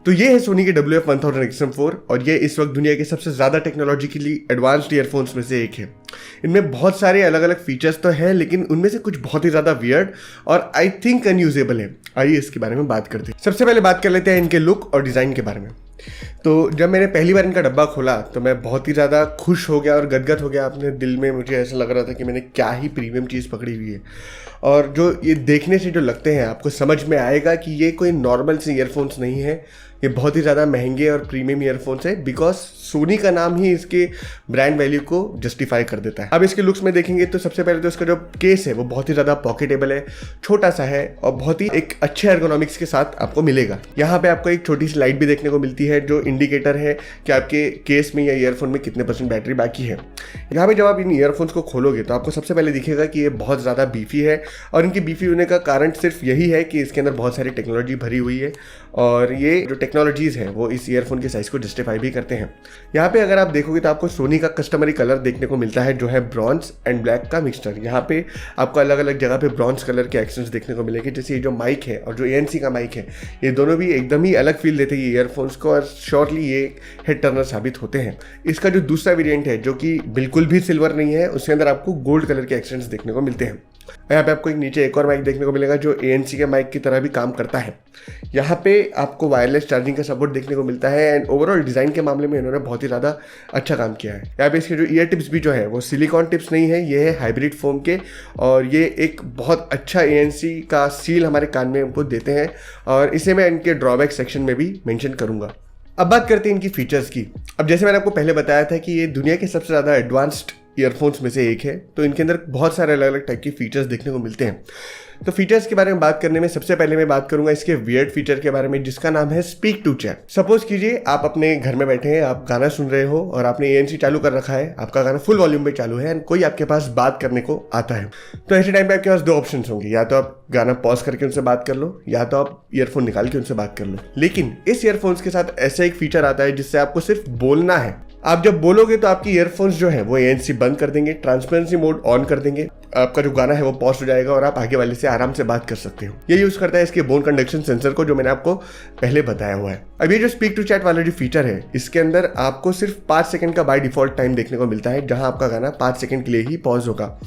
तो ये है सोनी के WF-1000 XM4 और ये इस वक्त दुनिया के सबसे ज़्यादा टेक्नोलॉजिकली एडवांस्ड ईयरफोन्स में से एक है। इनमें बहुत सारे अलग अलग फीचर्स तो हैं, लेकिन उनमें से कुछ बहुत ही ज़्यादा वियर्ड और आई थिंक अनयूजेबल है। आइए इसके बारे में बात करते हैं। सबसे पहले बात कर लेते हैं इनके लुक और डिज़ाइन के बारे में। तो जब मैंने पहली बार इनका डब्बा खोला तो मैं बहुत ही ज़्यादा खुश हो गया और गदगद हो गया। अपने दिल में मुझे ऐसा लग रहा था कि मैंने क्या ही प्रीमियम चीज़ पकड़ी हुई है। और जो ये देखने से जो लगते हैं, आपको समझ में आएगा कि ये कोई नॉर्मल से ईयरफोन्स नहीं है, ये बहुत ही ज़्यादा महंगे और प्रीमियम ईयरफोन्स है। बिकॉज सोनी का नाम ही इसके ब्रांड वैल्यू को जस्टिफाई कर देता है। अब इसके लुक्स में देखेंगे तो सबसे पहले तो इसका जो केस है वो बहुत ही ज़्यादा पॉकेटेबल है, छोटा सा है और बहुत ही एक अच्छे एर्गोनॉमिक्स के साथ आपको मिलेगा। यहाँ पे आपको एक छोटी सी लाइट भी देखने को मिलती है जो इंडिकेटर है कि आपके केस में या ईयरफोन में कितने % बैटरी बाकी है। यहाँ पे जब आप इन ईयरफोन्स को खोलोगे तो आपको सबसे पहले दिखेगा कि ये बहुत ज़्यादा बीफी है और इनकी बीफी होने का कारण सिर्फ यही है कि इसके अंदर बहुत सारी टेक्नोलॉजी भरी हुई है और ये जो टेक्नोलॉजीज़ हैं वो इस ईयरफोन के साइज़ को जस्टिफाई भी करते हैं। यहाँ पे अगर आप देखोगे तो आपको सोनी का कस्टमरी कलर देखने को मिलता है जो है ब्रॉन्ज एंड ब्लैक का मिक्सचर। यहाँ पे आपको अलग अलग जगह पे ब्रॉन्ज कलर के एक्सेंट्स देखने को मिलेंगे। जैसे ये जो माइक है और जो ANC का माइक है, ये दोनों भी एकदम ही अलग फील देते हैं ईयरफोन्स को और श्योरली ये हेड टर्नर साबित होते हैं। इसका जो दूसरा वेरिएंट है जो कि बिल्कुल भी सिल्वर नहीं है, उसके अंदर आपको गोल्ड कलर के एक्सेंट्स देखने को मिलते हैं। यहाँ पे आपको एक नीचे एक और माइक देखने को मिलेगा जो ANC के माइक की तरह भी काम करता है। यहाँ पे आपको वायरलेस चार्जिंग का सपोर्ट देखने को मिलता है एंड ओवरऑल डिज़ाइन के मामले में इन्होंने बहुत ही ज़्यादा अच्छा काम किया है। यहाँ पे इसके जो ईयर टिप्स भी जो है वो सिलिकॉन टिप्स नहीं है, ये है हाइब्रिड फोम के और ये एक बहुत अच्छा ANC का सील हमारे कान में हमको देते हैं और इसे मैं इनके ड्रॉबैक सेक्शन में भी मेंशन करूँगा। अब बात करते हैं इनकी फीचर्स की। अब जैसे मैंने आपको पहले बताया था कि ये दुनिया के सबसे ज़्यादा एडवांस्ड ईयरफोन्स में से एक है, तो इनके अंदर बहुत सारे अलग अलग टाइप के फीचर्स देखने को मिलते हैं। तो फीचर्स के बारे में बात करने में सबसे पहले मैं बात करूंगा इसके वियर्ड फीचर के बारे में जिसका नाम है स्पीक टू चैट। सपोज कीजिए आप अपने घर में बैठे हैं, आप गाना सुन रहे हो और आपने ANC चालू कर रखा है, आपका गाना फुल वॉल्यूम पे चालू है एंड कोई आपके पास बात करने को आता है। तो ऐसे टाइम पे आपके पास दो ऑप्शंस होंगे, या तो आप गाना पॉज करके उनसे बात कर लो या तो आप ईयरफोन निकाल के उनसे बात कर लो। लेकिन इस ईयरफोन्स के साथ ऐसा एक फीचर आता है जिससे आपको सिर्फ बोलना है। आप जब बोलोगे तो आपकी ईयरफोन्स जो है वो ANC बंद कर देंगे, ट्रांसपेरेंसी मोड ऑन कर देंगे, आपका जो गाना है वो पॉज हो जाएगा और आप आगे वाले से आराम से बात कर सकते हो। ये यूज करता है इसके बोन कंडक्शन सेंसर को जो मैंने आपको पहले बताया हुआ है। अब ये जो स्पीक टू चैट वाला जो फीचर है इसके अंदर आपको सिर्फ 5 सेकंड का बाय डिफॉल्ट टाइम देखने को मिलता है, जहां आपका गाना 5 सेकंड के लिए ही पॉज होगा।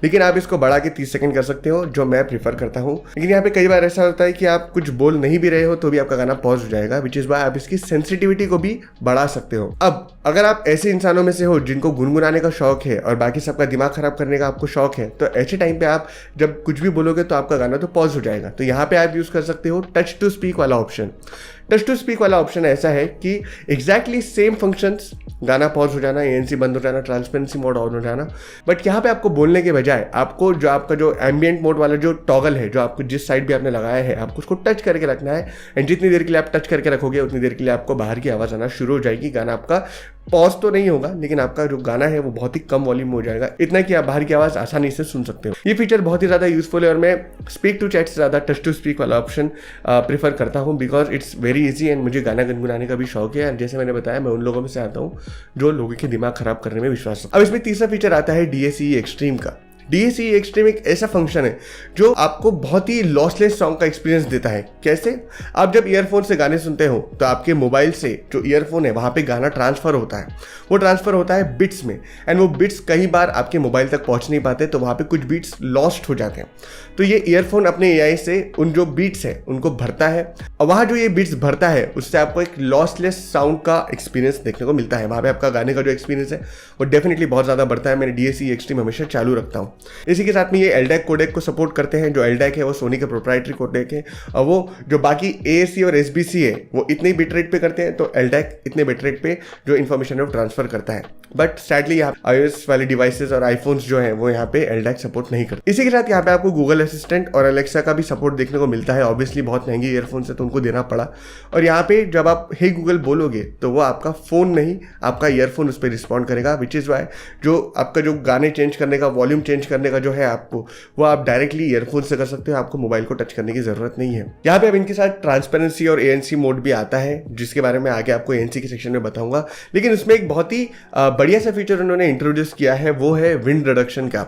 लेकिन आप इसको बढ़ा के 30 सेकंड कर सकते हो, जो मैं प्रीफर करता हूँ। लेकिन यहाँ पे कई बार ऐसा होता है कि आप कुछ बोल नहीं भी रहे हो तो भी आपका गाना पॉज हो जाएगा, विच इज वाई आप इसकी सेंसिटिविटी को भी बढ़ा सकते हो। अब अगर आप ऐसे इंसानों में से हो जिनको गुनगुनाने का शौक है और बाकी सबका दिमाग खराब करने का आपको शौक है, तो ऐसे टाइम पे आप जब कुछ भी बोलोगे तो आपका गाना तो पॉज हो जाएगा। तो यहाँ पे आप यूज कर सकते हो टच टू स्पीक वाला ऑप्शन। टच टू स्पीक वाला ऑप्शन ऐसा है कि एग्जैक्टली सेम फंक्शंस, गाना पॉज हो जाना, ANC बंद हो जाना, ट्रांसपेरेंसी मोड ऑन हो जाना, बट यहाँ पे आपको बोलने के बजाय आपको जो आपका जो एम्बियंट मोड वाला जो टॉगल है, जो आपको जिस साइड भी आपने लगाया है, आपको उसको टच करके रखना है एंड जितनी देर के लिए आप टच करके रखोगे उतनी देर के लिए आपको बाहर की आवाज़ आना शुरू हो जाएगी। गाना आपका पॉज तो नहीं होगा लेकिन आपका जो गाना है वो बहुत ही कम वॉल्यूम हो जाएगा, इतना कि आप बाहर की आवाज़ आसानी से सुन सकते हो। ये फीचर बहुत ही ज़्यादा यूजफुल है और मैं स्पीक टू चैट से ज़्यादा टच टू स्पीक वाला ऑप्शन प्रीफर करता हूँ because it's very easy and मुझे गाना गुनगुनाने का भी शौक है। जैसे मैंने बताया, मैं उन लोगों में से आता हूँ जो लोगों के दिमाग खराब करने में विश्वास रखते हैं। अब इसमें तीसरा फीचर आता है DACE एक्सट्रीम का। DACE एक्सट्रीम एक ऐसा फंक्शन है जो आपको बहुत ही लॉसलेस सॉन्ग का एक्सपीरियंस देता है। कैसे? आप जब ईयरफोन से गाने सुनते हो तो आपके मोबाइल से जो ईयरफोन है वहाँ पे गाना ट्रांसफ़र होता है, वो ट्रांसफ़र होता है बिट्स में एंड वो बिट्स कई बार आपके मोबाइल तक पहुँच नहीं पाते, तो वहाँ पे कुछ बीट्स लॉस्ट हो जाते हैं। तो ये ईयरफोन अपने AI से उन जो बीट्स है उनको भरता है और वहाँ जो ये बीट्स भरता है उससे आपको एक लॉसलेस साउंड का एक्सपीरियंस देखने को मिलता है। वहाँ पे आपका गाने का जो एक्सपीरियंस है वो डेफिनेटली बहुत ज़्यादा बढ़ता है। मैंने DACE एक्सट्रीम हमेशा चालू रखता हूँ। इसी के साथ में ये LDAC कोडेक को सपोर्ट करते हैं। जो LDAC है वो सोनी का प्रोप्राइटरी कोडेक है और वो जो बाकी AAC और SBC है वो इतने बिट रेट पे करते हैं, तो LDAC इतने बिट रेट पे जो इन्फॉर्मेशन है वो ट्रांसफर करता है। बट सैडली यहाँ iOS वाले डिवाइसेस और iPhones जो है वो यहाँ पे LDAC सपोर्ट नहीं करते। इसी के साथ यहाँ पे आपको गूगल असिस्टेंट और Alexa का भी सपोर्ट देखने को मिलता है। ऑब्वियसली बहुत महंगी ईयरफोन्स है तो उनको देना पड़ा। और यहाँ पे जब आप हे गूगल बोलोगे तो वो आपका फ़ोन नहीं, आपका ईयरफोन उस पर रिस्पॉन्ड करेगा, विच इज़ वाई जो आपका जो गाने चेंज करने का, वॉल्यूम चेंज चेंज करने का जो है आपको, वो आप डायरेक्टली ईयरफोन से कर सकते हो, आपको मोबाइल को टच करने की जरूरत नहीं है। यहाँ पे अब इनके साथ ट्रांसपेरेंसी और ANC मोड भी आता है, जिसके बारे में आगे आपको ANC के सेक्शन में बताऊंगा। लेकिन उसमें एक बहुत ही बढ़िया सा फीचर उन्होंने इंट्रोड्यूस किया है, वो है विंड रिडक्शन का।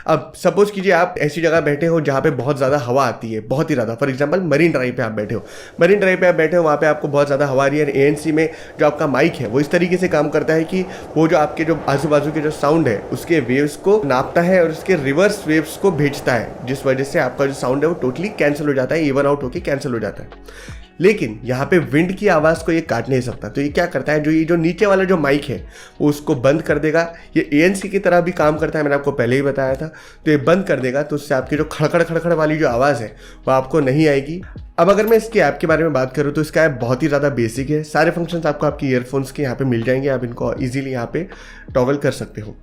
अब सपोज कीजिए आप ऐसी जगह बैठे हो जहाँ पे बहुत ज़्यादा हवा आती है, बहुत ही ज़्यादा, फॉर एग्जाम्पल मरीन ड्राइव पे आप बैठे हो, मरीन ड्राइव पे आप बैठे हो, वहाँ पे आपको बहुत ज़्यादा हवा आ रही है। ANC में जो आपका माइक है वो इस तरीके से काम करता है कि वो जो आपके जो आजू बाजू के जो साउंड है उसके वेव्स को नापता है और उसके रिवर्स वेव्स को भेजता है, जिस वजह से आपका जो साउंड है वो टोटली कैंसिल हो जाता है, इवन आउट होकर कैंसिल हो जाता है। लेकिन यहाँ पे विंड की आवाज़ को ये काट नहीं सकता, तो ये क्या करता है, ये जो नीचे वाला जो माइक है वो उसको बंद कर देगा। ये ANC की तरह भी काम करता है, मैंने आपको पहले ही बताया था। तो ये बंद कर देगा, तो उससे आपकी जो खड़खड़ खड़खड़ वाली जो आवाज़ है वो आपको नहीं आएगी। अब अगर मैं इसके ऐप के बारे में बात करूँ तो इसका ऐप बहुत ही ज़्यादा बेसिक है, सारे फंक्शंस आपको आपके ईयरफोन्स के यहाँ पे मिल जाएंगे, आप इनको ईजिली यहाँ पे टॉगल कर सकते हो।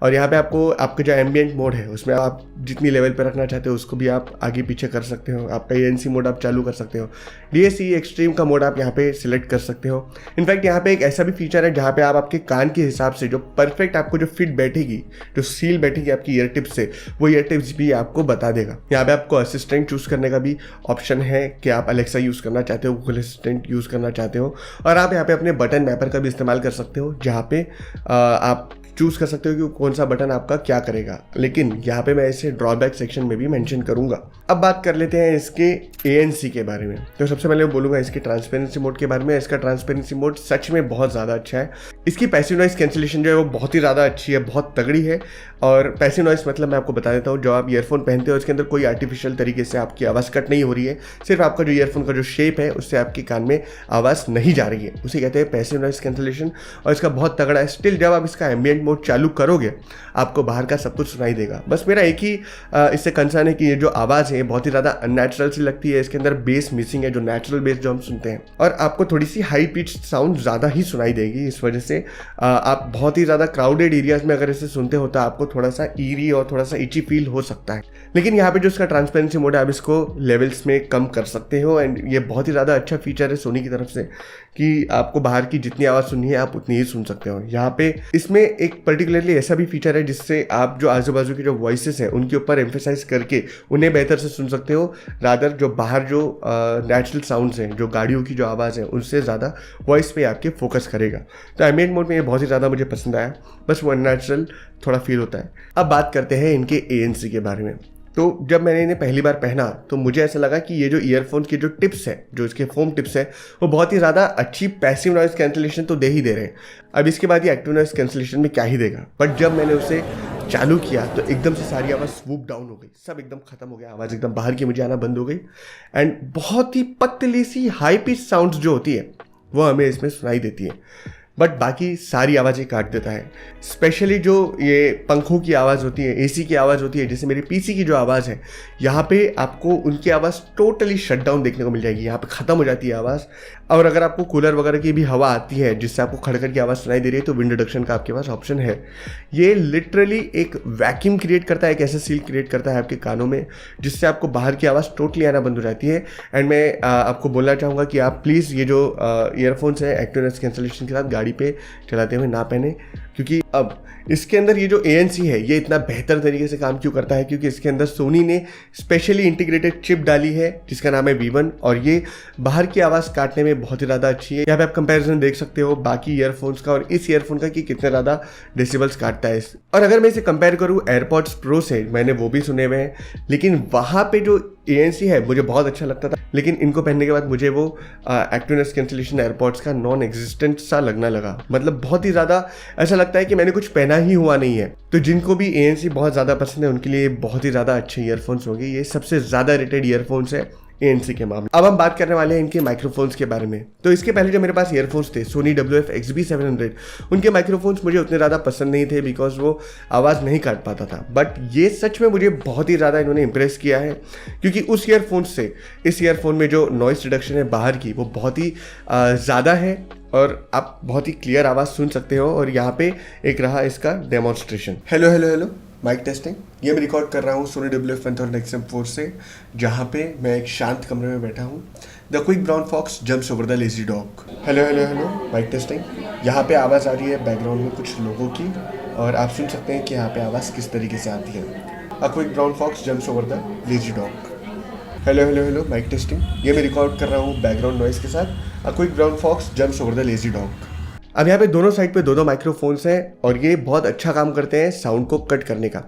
और यहाँ पे आपको आपका जो एम्बियंट मोड है उसमें आप जितनी लेवल पे रखना चाहते हो उसको भी आप आगे पीछे कर सकते हो। आपका ANC मोड आप चालू कर सकते हो, DAC एक्सट्रीम का मोड आप यहाँ पे सिलेक्ट कर सकते हो। इनफैक्ट यहाँ पे एक ऐसा भी फीचर है जहाँ पे आप आपके कान के हिसाब से जो परफेक्ट आपको जो फिट बैठेगी, जो सील बैठेगी आपकी ईयर टिप्स से, वो ईयर टिप्स भी आपको बता देगा। यहाँ पे आपको असिस्टेंट चूज़ करने का भी ऑप्शन है कि आप अलेक्सा यूज़ करना चाहते हो, गूगल असिस्टेंट यूज़ करना चाहते हो, और आप यहाँ पे अपने बटन मैपर का भी इस्तेमाल कर सकते हो, जहाँ पे आप चूज़ कर सकते हो कि कौन सा बटन आपका क्या करेगा। लेकिन यहाँ पे मैं इसे ड्रॉबैक सेक्शन में भी मेंशन करूंगा। अब बात कर लेते हैं इसके ANC के बारे में। तो सबसे पहले मैं बोलूँगा इसके ट्रांसपेरेंसी मोड के बारे में। इसका ट्रांसपेरेंसी मोड सच में बहुत ज़्यादा अच्छा है। इसकी पैसिव नॉइस कैंसिलेशन जो है वो बहुत ही ज़्यादा अच्छी है, बहुत तगड़ी है। और पैसिव नॉइस मतलब मैं आपको बता देता हूँ, जो आप ईयरफोन पहनते हो उसके अंदर कोई आर्टिफिशियल तरीके से आपकी आवाज़ कट नहीं हो रही है, सिर्फ आपका जो ईयरफोन का जो शेप है उससे आपके कान में आवाज़ नहीं जा रही है, उसे कहते हैं पैसिव नॉइस कैंसिलेशन। और इसका बहुत तगड़ा है। स्टिल जब आप इसका एम्बिएंट मोड चालू करोगे आपको बाहर का सब कुछ सुनाई देगा। बस मेरा एक ही इससे कंसर्न है कि ये जो आवाज़ है बहुत ही ज़्यादा अननेचुरल सी लगती है। इसके अंदर बेस मिसिंग है, जो नेचुरल बेस जो हम सुनते हैं, और आपको थोड़ी सी हाई पिच साउंड ज़्यादा ही सुनाई देगी। इस वजह से आप बहुत ही ज़्यादा क्राउडेड एरियाज में अगर इसे सुनते हो तो आपको थोड़ा सा ईरी और थोड़ा सा इची फील हो सकता है। लेकिन यहाँ पे जो इसका ट्रांसपेरेंसी मोड है आप इसको लेवल्स में कम कर सकते हो, एंड ये बहुत ही ज़्यादा अच्छा फीचर है सोनी की तरफ से कि आपको बाहर की जितनी आवाज़ सुननी है आप उतनी ही सुन सकते हो। यहाँ पे इसमें एक पर्टिकुलरली ऐसा भी फीचर है जिससे आप जो आजू बाजू की जो वॉइसेस हैं उनके ऊपर एम्फेसाइज करके उन्हें बेहतर से सुन सकते हो, रादर जो बाहर जो नेचुरल साउंड्स हैं, जो गाड़ियों की जो आवाज़ है, उनसे ज़्यादा वॉइस पे आपके फोकस करेगा। तो एम्बिएंट मोड में ये बहुत ही ज़्यादा मुझे पसंद आया, बस वो अननेचुरल थोड़ा फील होता है। अब बात करते हैं इनके ANC के बारे में। तो जब मैंने इन्हें पहली बार पहना तो मुझे ऐसा लगा कि ये जो ईयरफोन्स की जो टिप्स है, जो इसके फोम टिप्स है, वो बहुत ही ज़्यादा अच्छी पैसिव नॉइस कैंसिलेशन तो दे ही दे रहे हैं। अब इसके बाद ये एक्टिव नॉइस कैंसिलेशन में क्या ही देगा। बट जब मैंने उसे चालू किया तो एकदम से सारी आवाज़ स्वूप डाउन हो गई, सब एकदम खत्म हो गया, आवाज़ एकदम बाहर की मुझे आना बंद हो गई। एंड बहुत ही पतली सी हाई पिच साउंड्स जो होती है वो हमें इसमें सुनाई देती है, बट बाकी सारी आवाज़ें काट देता है। स्पेशली जो ये पंखों की आवाज़ होती है, AC की आवाज़ होती है, जैसे मेरी PC की जो आवाज़ है, यहाँ पे आपको उनकी आवाज़ टोटली शट डाउन देखने को मिल जाएगी, यहाँ पे ख़त्म हो जाती है आवाज़। और अगर आपको कूलर वगैरह की भी हवा आती है जिससे आपको खड़खड़ की आवाज़ सुनाई दे रही है तो विंड रिडक्शन का आपके पास ऑप्शन है। ये लिटरली एक वैक्यूम क्रिएट करता है, एक ऐसा सील क्रिएट करता है आपके कानों में जिससे आपको बाहर की आवाज़ टोटली आना बंद हो जाती है। एंड मैं आपको बोलना चाहूँगा कि आप प्लीज़ ये जो ईयरफोन्स है एक्टिव नॉइस कैंसिलेशन के साथ गाड़ी पे चलाते हुए ना पहने, क्योंकि अब इसके अंदर ये जो ANC है ये इतना बेहतर तरीके से काम क्यों करता है, क्योंकि इसके अंदर सोनी ने स्पेशली इंटीग्रेटेड चिप डाली है जिसका नाम है V1, और ये बाहर की आवाज़ काटने में बहुत ही ज़्यादा अच्छी है। यहाँ पे आप कंपैरिजन देख सकते हो बाकी ईयरफोन्स का और इस ईयरफोन का कि कितने ज़्यादा डेसिबल्स काटता है। और अगर मैं इसे कंपेयर करूँ एयरपॉड्स प्रो से, मैंने वो भी सुने हुए हैं, लेकिन वहाँ पे जो ANC है मुझे बहुत अच्छा लगता था, लेकिन इनको पहनने के बाद मुझे वो एक्टिव नॉइस कैंसिलेशन एयरपॉड्स का नॉन एग्जिस्टेंट सा लगना लगा। मतलब बहुत ही ज़्यादा ऐसा लगता है कि मैंने कुछ पहना ही हुआ नहीं है। तो जिनको भी ANC बहुत ज़्यादा पसंद है उनके लिए बहुत ही ज़्यादा अच्छे ईयरफोन्स होंगे। ये सबसे ज़्यादा रेटेड ईयरफोन्स है ANC के मामले। अब हम बात करने वाले हैं इनके माइक्रोफोन्स के बारे में। तो इसके पहले जो मेरे पास ईयरफोन्स थे सोनी WF-XB700, उनके माइक्रोफोन्स मुझे उतने ज़्यादा पसंद नहीं थे बिकॉज वो आवाज़ नहीं काट पाता था। बट ये सच में मुझे बहुत ही ज़्यादा इन्होंने इंप्रेस किया है, क्योंकि उस ईयरफोन से इस ईयरफोन में जो नॉइस रिडक्शन है बाहर की वो बहुत ही ज़्यादा है और आप बहुत ही क्लियर आवाज़ सुन सकते हो। और यहाँ पे एक रहा इसका demonstration. Hello hello hello, mic testing. ये मैं रिकॉर्ड कर रहा हूँ सोनी WF-1000XM4 से, जहाँ पे मैं एक शांत कमरे में बैठा हूँ। The quick brown fox jumps over the lazy dog. Hello hello hello, mic testing. यहाँ पे आवाज़ आ रही है बैकग्राउंड में कुछ लोगों की, और आप सुन सकते हैं कि यहाँ पे आवाज़ किस तरीके से आती है। A quick brown fox jumps over the lazy dog. Hello hello hello, mic testing. ये मैं रिकॉर्ड कर रहा हूँ बैकग्राउंड नॉइस के साथ। A quick brown fox jumps over the lazy dog. अब यहाँ पे दोनों साइड पे दो माइक्रोफोन्स हैं और ये बहुत अच्छा काम करते हैं साउंड को कट करने का।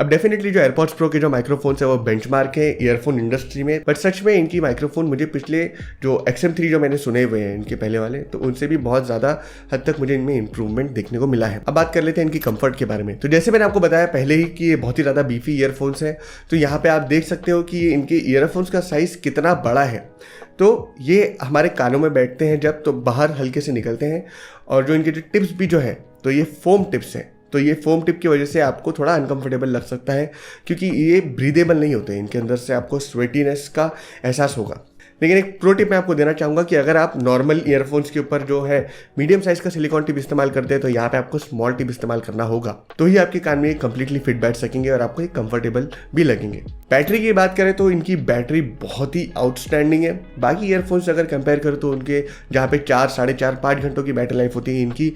अब डेफिनेटली जो एयरपॉड्स प्रो के जो माइक्रोफोन्स है वो बेंचमार्क है ईयरफोन इंडस्ट्री में, बट सच में इनकी माइक्रोफोन मुझे पिछले जो XM3 जो मैंने सुने हुए हैं इनके पहले वाले, तो उनसे भी बहुत ज़्यादा हद तक मुझे इनमें इंप्रूवमेंट देखने को मिला है। अब बात कर लेते हैं इनकी कंफर्ट के बारे में। तो जैसे मैंने आपको बताया पहले ही कि ये बहुत ही ज़्यादा बीफी ईयरफोन्स है, तो यहाँ पे आप देख सकते हो कि इनके ईयरफोन्स का साइज़ कितना बड़ा है। तो ये हमारे कानों में बैठते हैं जब, तो बाहर हल्के से निकलते हैं। और जो इनके जो टिप्स भी जो है, तो ये फोम टिप्स हैं। तो ये फोम टिप की वजह से आपको थोड़ा अनकंफर्टेबल लग सकता है, क्योंकि ये ब्रीदेबल नहीं होते, इनके अंदर से आपको स्वेटीनेस का एहसास होगा। लेकिन एक प्रो टिप मैं आपको देना चाहूँगा कि अगर आप नॉर्मल ईयरफोन्स के ऊपर जो है मीडियम साइज़ का सिलिकॉन टिप इस्तेमाल करते हैं, तो यहाँ पे आपको स्मॉल टिप इस्तेमाल करना होगा, तो ही आपके कान में कंप्लीटली फिट बैठ सकेंगे और आपको ये कंफर्टेबल भी लगेंगे। बैटरी की बात करें तो इनकी बैटरी बहुत ही आउटस्टैंडिंग है। बाकी ईयरफोन्स अगर कंपेयर करें तो उनके जहाँ पे 4, 4.5, 5 घंटों की बैटरी लाइफ होती है, इनकी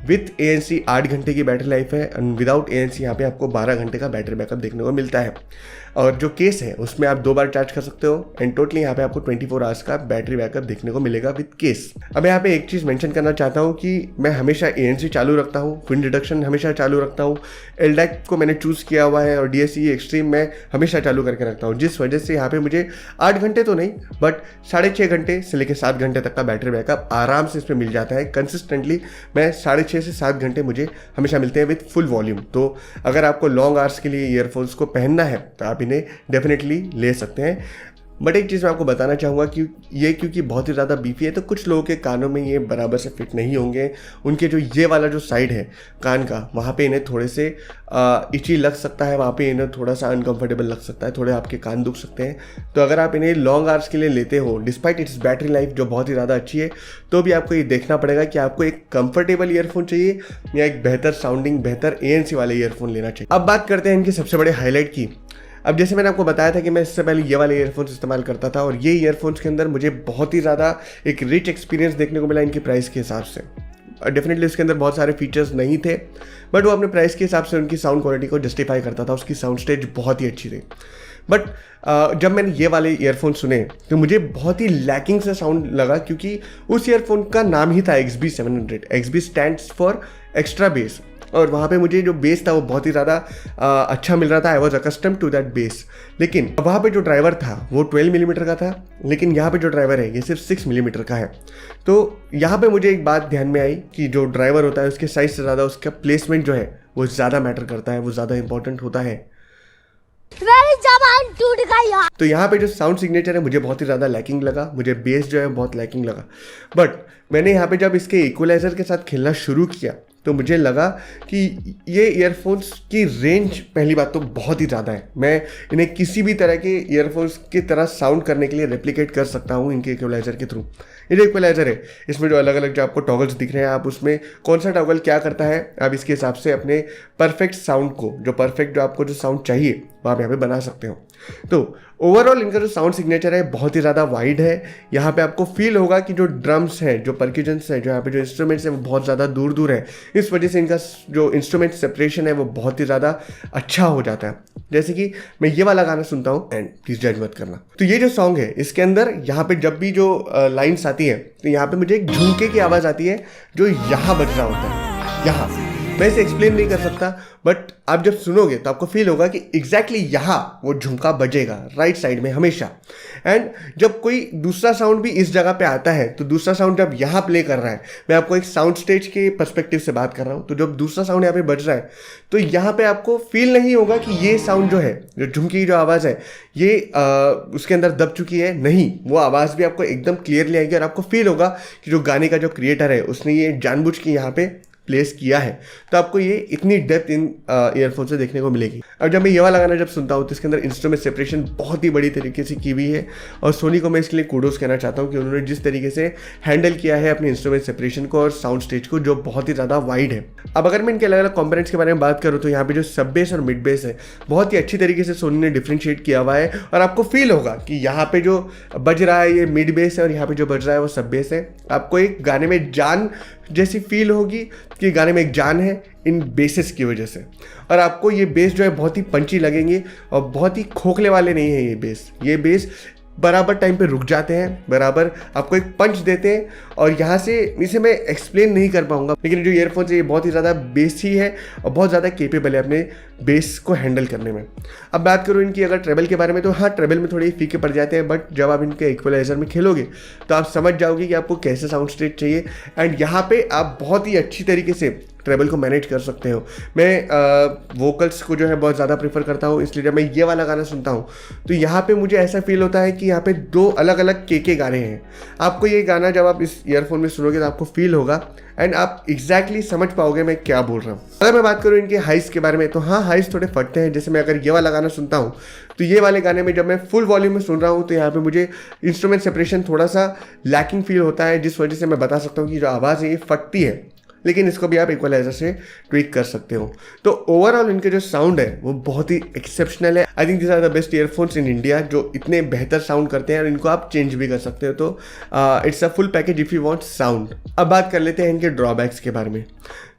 विथ ANC 8 घंटे की बैटरी लाइफ है एंड विदाउट ANC यहाँ पे आपको 12 घंटे का बैटरी बैकअप देखने को मिलता है। और जो केस है उसमें आप 2 बार चार्ज कर सकते हो एंड टोटली यहाँ पे आपको 24 आवर्स का बैटरी बैकअप देखने को मिलेगा विद केस। अब यहाँ पे एक चीज़ मेंशन करना चाहता हूँ कि मैं हमेशा ANC चालू रखता हूँ, विंड रिडक्शन हमेशा चालू रखता हूँ, LDAC को मैंने चूज़ किया हुआ है और DSE एक्सट्रीम मैं हमेशा चालू करके रखता हूँ, जिस वजह से यहाँ पे मुझे 8 घंटे तो नहीं बट 6.5 घंटे से लेकर 7 घंटे तक का बैटरी बैकअप आराम से इसमें मिल जाता है। कंसिस्टेंटली मैं 6.5 से 7 घंटे मुझे हमेशा मिलते हैं विथ फुल वॉल्यूम। तो अगर आपको लॉन्ग आवर्स के लिए ईयरफोन्स को पहनना है तो आप इन्हें डेफिनेटली ले सकते हैं। बट एक चीज़ मैं आपको बताना चाहूँगा कि ये क्योंकि बहुत ही ज़्यादा बीफी है, तो कुछ लोगों के कानों में ये बराबर से फिट नहीं होंगे। उनके जो ये वाला जो साइड है कान का, वहाँ पे इन्हें थोड़े से इची लग सकता है, वहाँ पे इन्हें थोड़ा सा अनकंफर्टेबल लग सकता है, थोड़े आपके कान दुख सकते हैं। तो अगर आप इन्हें लॉन्ग आवर्स के लिए लेते हो, डिस्पाइट इट्स बैटरी लाइफ जो बहुत ही ज़्यादा अच्छी है, तो भी आपको ये देखना पड़ेगा कि आपको एक कंफर्टेबल ईयरफोन चाहिए या एक बेहतर साउंडिंग, बेहतर ANC वाले ईयरफोन लेना चाहिए। अब बात करते हैं इनके सबसे बड़े हाईलाइट की। अब जैसे मैंने आपको बताया था कि मैं इससे पहले ये वाले ईयरफोन्स इस्तेमाल करता था और ये ईयरफोन्स के अंदर मुझे बहुत ही ज़्यादा एक रिच एक्सपीरियंस देखने को मिला इनकी प्राइस के हिसाब से। डेफिनेटली उसके अंदर बहुत सारे फीचर्स नहीं थे, बट वो अपने प्राइस के हिसाब से उनकी साउंड क्वालिटी को जस्टिफाई करता था। उसकी साउंड स्टेज बहुत ही अच्छी थी। बट जब मैंने ये वाले ईयरफोन सुने तो मुझे बहुत ही लैकिंग से साउंड लगा, क्योंकि उस ईयरफोन का नाम ही था XB700। XB stands for extra base, और वहाँ पे मुझे जो बेस था वो बहुत ही ज़्यादा अच्छा मिल रहा था। I was accustomed to that bass. लेकिन वहाँ पे जो ड्राइवर था वो 12 मिलीमीटर का था, लेकिन यहाँ पे जो ड्राइवर है ये सिर्फ 6 मिलीमीटर का है। तो यहाँ पे मुझे एक बात ध्यान में आई कि जो ड्राइवर होता है उसके साइज से ज़्यादा उसका प्लेसमेंट जो है वो ज़्यादा मैटर करता है, वो ज़्यादा इंपॉर्टेंट होता है। टूट गया। तो यहाँ पे जो साउंड सिग्नेचर है मुझे बहुत ही ज़्यादा लैकिंग लगा, मुझे बेस जो है बहुत लैकिंग लगा। बट मैंने यहाँ पे जब इसके इक्वलाइजर के साथ खेलना शुरू किया तो मुझे लगा कि ये ईयरफोन्स की रेंज पहली बात तो बहुत ही ज़्यादा है। मैं इन्हें किसी भी तरह के ईयरफोन्स की तरह साउंड करने के लिए रेप्लिकेट कर सकता हूँ इनके इक्वलाइजर के थ्रू। ये जो इक्वलाइजर है इसमें जो अलग अलग जो आपको टॉगल्स दिख रहे हैं, आप उसमें कौन सा टॉगल क्या करता है आप इसके हिसाब से अपने परफेक्ट साउंड को, जो परफेक्ट जो आपको जो साउंड चाहिए वो आप यहाँ पे बना सकते हो। तो ओवरऑल इनका जो साउंड सिग्नेचर है बहुत ही ज़्यादा वाइड है। यहाँ पे आपको फील होगा कि जो ड्रम्स हैं, जो परक्यूशंस हैं, जो यहाँ पे जो इंस्ट्रूमेंट्स हैं वो बहुत ज़्यादा दूर दूर है। इस वजह से इनका जो इंस्ट्रूमेंट सेपरेशन है वो बहुत ही ज़्यादा अच्छा हो जाता है। जैसे कि मैं ये वाला गाना सुनता हूँ एंड प्लीज़ जज मत करना। तो ये जो सॉन्ग है इसके अंदर यहाँ पे जब भी जो लाइन्स आती हैं तो यहाँ पे मुझे एक झुमके की आवाज़ आती है जो यहाँ बज रहा होता है। यहाँ मैं इसे एक्सप्लेन नहीं कर सकता, बट आप जब सुनोगे तो आपको फील होगा कि एग्जैक्टली यहाँ वो झुमका बजेगा राइट साइड में हमेशा। एंड जब कोई दूसरा साउंड भी इस जगह पे आता है तो दूसरा साउंड जब यहाँ प्ले कर रहा है, मैं आपको एक साउंड स्टेज के पर्सपेक्टिव से बात कर रहा हूँ, तो जब दूसरा साउंड यहाँ पे बज रहा है तो यहाँ पे आपको फील नहीं होगा कि ये साउंड जो है, जो झुमकी की जो आवाज़ है ये उसके अंदर दब चुकी है। नहीं, वो आवाज़ भी आपको एकदम क्लियरली आएगी और आपको फील होगा कि जो गाने का जो क्रिएटर है उसने ये जानबूझ के यहाँ पे प्लेस किया है। तो आपको ये इतनी डेप्थ इन ईयरफोन से देखने को मिलेगी। अब जब मैं ये वाला गाना जब सुनता हूँ तो इसके अंदर इंस्ट्रूमेंट सेपरेशन बहुत ही बड़ी तरीके से की हुई है और सोनी को मैं इसके लिए कूडोस कहना चाहता हूँ कि उन्होंने जिस तरीके से हैंडल किया है अपने इंस्ट्रूमेंट सेपरेशन को और साउंड स्टेज को, जो बहुत ही ज़्यादा वाइड है। अब अगर मैं इनके अलग अलग कॉम्पोनेंट्स के बारे में बात करूँ तो यहाँ पे जो सब बेस और मिड बेस है बहुत ही अच्छी तरीके से सोनी ने डिफ्रेंशिएट किया हुआ है और आपको फील होगा कि यहाँ पे जो बज रहा है ये मिड बेस है और यहाँ पे जो बज रहा है वो सब बेस है। आपको एक गाने में जान जैसी फील होगी कि गाने में एक जान है इन बेसेस की वजह से। और आपको ये बेस जो है बहुत ही पंची लगेंगे और बहुत ही खोखले वाले नहीं है ये बेस बराबर टाइम पे रुक जाते हैं, बराबर आपको एक पंच देते हैं। और यहाँ से इसे मैं एक्सप्लेन नहीं कर पाऊंगा, लेकिन जो ईयरफोन्स है ये बहुत ही ज़्यादा बेसी है और बहुत ज़्यादा केपेबल है अपने बेस को हैंडल करने में। अब बात करूँ इनकी अगर ट्रेबल के बारे में, तो हाँ ट्रेबल में थोड़े फीके पड़ जाते हैं, बट जब आप इनके इक्वलाइजर में खेलोगे तो आप समझ जाओगे कि आपको कैसे साउंड स्टेट चाहिए। एंड यहाँ पे आप बहुत ही अच्छी तरीके से ट्रेबल को मैनेज कर सकते हो। मैं वोकल्स को जो है बहुत ज़्यादा प्रीफर करता हूँ, इसलिए जब मैं ये वाला गाना सुनता हूँ तो यहाँ पे मुझे ऐसा फील होता है कि यहाँ पे दो अलग अलग के गा रहे हैं। आपको ये गाना जब आप इस ईयरफोन में सुनोगे तो आपको फील होगा एंड आप एग्जैक्टली समझ पाओगे मैं क्या बोल रहा हूँ। अगर मैं बात करूँ इनके हाइस के बारे में, तो हाँ हाइस थोड़े फटते हैं। जैसे मैं अगर ये वाला गाना सुनता हूँ तो ये वाले गाने में जब मैं फुल वॉल्यूम में सुन रहा हूँ तो यहाँ पे मुझे इंस्ट्रूमेंट सेपरेशन थोड़ा सा लैकिंग फील होता है, जिस वजह से मैं बता सकता हूँ कि जो आवाज़ है ये फटती है। लेकिन इसको भी आप इक्वलाइजर से ट्वीक कर सकते हो। तो ओवरऑल इनके जो साउंड है वो बहुत ही एक्सेप्शनल है। I think this are the best earphones in India जो इतने बेहतर साउंड करते हैं और इनको आप चेंज भी कर सकते हो। तो it's a full package if you want sound. अब बात कर लेते हैं इनके ड्रॉबैक्स के बारे में।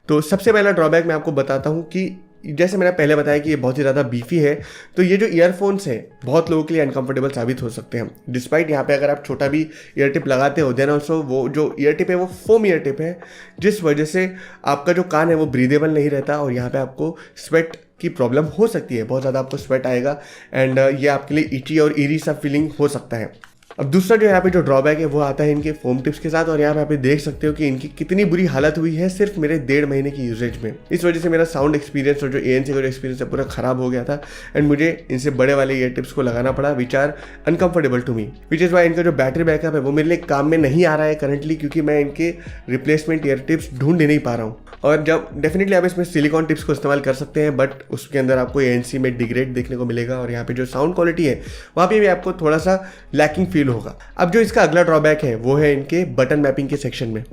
तो सबसे पहला ड्रॉबैक मैं आपको बताता हूँ कि जैसे मैंने पहले बताया कि ये बहुत ही ज़्यादा बीफी है, तो ये जो ईयरफोन्स हैं बहुत लोगों के लिए अनकंफर्टेबल साबित हो सकते हैं। डिस्पाइट यहाँ पे अगर आप छोटा भी ईयर टिप लगाते हो, देन ऑल्सो वो जो ईयर टिप है वो फोम ईयर टिप है, जिस वजह से आपका जो कान है वो ब्रीदेबल नहीं रहता और यहाँ पे आपको स्वेट की प्रॉब्लम हो सकती है। बहुत ज़्यादा आपको स्वेट आएगा एंड ये आपके लिए इची और ईरी सा फीलिंग हो सकता है। अब दूसरा जो यहाँ पे जो ड्रॉबैक है वो आता है इनके फोम टिप्स के साथ। और यहाँ पे आप देख सकते हो कि इनकी कितनी बुरी हालत हुई है सिर्फ मेरे 1.5 महीने की यूजेज में। इस वजह से मेरा साउंड एक्सपीरियंस और जो ANC का जो एक्सपीरियंस है पूरा खराब हो गया था एंड मुझे इनसे बड़े वाले ईयर टिप्स को लगाना पड़ा, which are uncomfortable to me. Which is why इनका जो बैटरी बैकअप है वो मेरे लिए काम में नहीं आ रहा है करंटली, क्योंकि मैं इनके रिप्लेसमेंट ईयर टिप्स ढूंढ नहीं पा रहा हूँ। और जब डेफिनेटली आप इसमें सिलिकॉन टिप्स को इस्तेमाल कर सकते हैं, बट उसके अंदर आपको ANC में डिग्रेड देखने को मिलेगा और यहाँ पे जो साउंड क्वालिटी है वहाँ पे भी आपको थोड़ा सा लैकिंग फील होगा। अब जो इसका अगला ड्रॉबैक है वो है इनके बटन मैपिंग के सेक्शन में।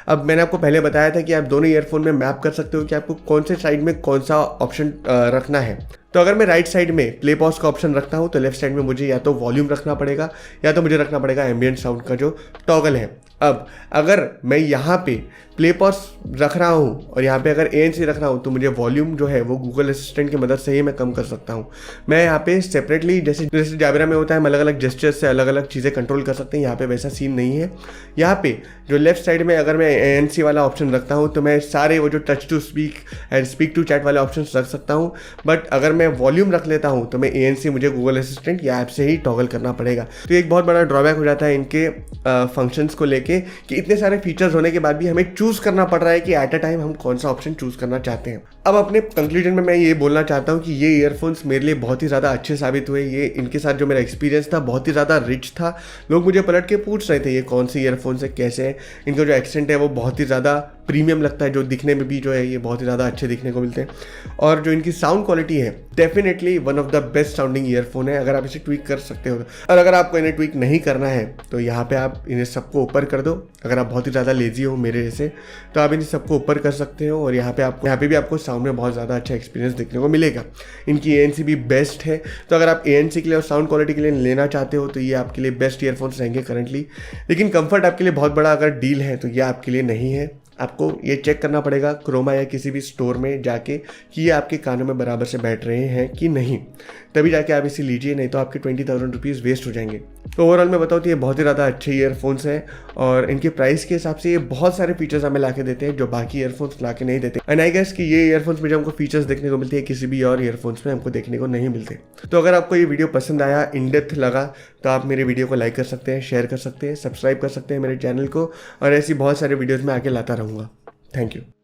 अब मैंने आपको पहले बताया था कि आप दोनों ईयरफोन में मैप कर सकते हो कि आपको कौन से साइड में कौन सा ऑप्शन रखना है। तो अगर मैं राइट साइड में प्ले पॉज का ऑप्शन रखता हूँ तो लेफ्ट साइड में मुझे या तो वॉल्यूम रखना पड़ेगा या तो मुझे रखना पड़ेगा एम्बिएंट साउंड का जो टॉगल है। अब अगर मैं यहाँ पे प्ले पॉज रख रहा हूँ और यहाँ पे अगर ANC रख रहा हूँ तो मुझे वॉल्यूम जो है वो गूगल असिस्टेंट की मदद से ही मैं कम कर सकता हूँ। मैं यहाँ पे सेपरेटली जैसे जाबिरा में होता है हम अलग अलग जेस्चर्स से अलग अलग चीज़ें कंट्रोल कर सकते हैं, यहाँ पे वैसा सीन नहीं है। यहाँ पे जो लेफ्ट साइड में अगर मैं ANC वाला ऑप्शन रखता हूँ तो मैं सारे वो जो touch to speak and speak to chat वाले ऑप्शन रख सकता हूँ, बट अगर मैं वॉल्यूम रख लेता हूँ तो मैं ANC मुझे गूगल असिस्टेंट या ऐप से ही टॉगल करना पड़ेगा। तो एक बहुत बड़ा ड्रॉबैक हो जाता है इनके फंक्शंस को लेके कि इतने सारे फीचर्स होने के बाद भी हमें चूज़ करना पड़ रहा है कि एट अ टाइम हम कौन सा ऑप्शन चूज़ करना चाहते हैं। अब अपने कंक्लूजन में मैं ये बोलना चाहता हूँ कि ये ईयरफोन्स मेरे लिए बहुत ही ज़्यादा अच्छे साबित हुए। ये इनके साथ जो मेरा एक्सपीरियंस था बहुत ही ज़्यादा रिच था। लोग मुझे पलट के पूछ रहे थे ये कौन सी ईयरफोन्स है, कैसे है। इनका जो एक्सेंट है वो बहुत ही ज़्यादा प्रीमियम लगता है, जो दिखने में भी जो है ये बहुत ही ज़्यादा अच्छे दिखने को मिलते हैं। और जो इनकी साउंड क्वालिटी है definitely one of the best sounding earphone है अगर आप इसे ट्वीक कर सकते हो। और अगर आपको इन्हें ट्वीक नहीं करना है तो यहाँ पे आप इन्हें सबको ऊपर कर दो। अगर आप बहुत ही ज़्यादा लेजी हो मेरे जैसे तो आप इन्हें सबको ऊपर कर सकते हो और यहाँ पे भी आपको साउंड में बहुत ज़्यादा अच्छा एक्सपीरियंस देखने को मिलेगा। इनकी ANC भी बेस्ट है, तो अगर आप ANC के लिए और साउंड क्वालिटी के लिए लेना चाहते हो तो ये आपके लिए बेस्ट ईयरफोन्स रहेंगे करंटली। लेकिन कंफर्ट आपके लिए बहुत बड़ा अगर डील है तो ये आपके लिए नहीं है। आपको ये चेक करना पड़ेगा क्रोमा या किसी भी स्टोर में जाके कि ये आपके कानों में बराबर से बैठ रहे हैं कि नहीं, तभी जाके आप इसे लीजिए, नहीं तो आपके 20,000 रुपीज़ वेस्ट हो जाएंगे। तो ओवरऑल मैं बताऊँ तो ये बहुत ही ज़्यादा अच्छे ईयरफोन्स हैं और इनके प्राइस के हिसाब से ये बहुत सारे फीचर्स हमें ला के देते हैं जो बाकी ईयरफोन्स ला के नहीं देते। एंड आई गेस कि ये ईयरफोन्स में जो हमको फीचर्स देखने को मिलते हैं किसी भी और ईयरफोन्स में हमको देखने को नहीं मिलते। तो अगर आपको ये वीडियो पसंद आया, इन डेप्थ लगा, तो आप मेरे वीडियो को लाइक कर सकते हैं, शेयर कर सकते हैं, सब्सक्राइब कर सकते हैं मेरे चैनल को और ऐसी बहुत सारे वीडियोज़ में आके लाता रहूँगा। Thank you.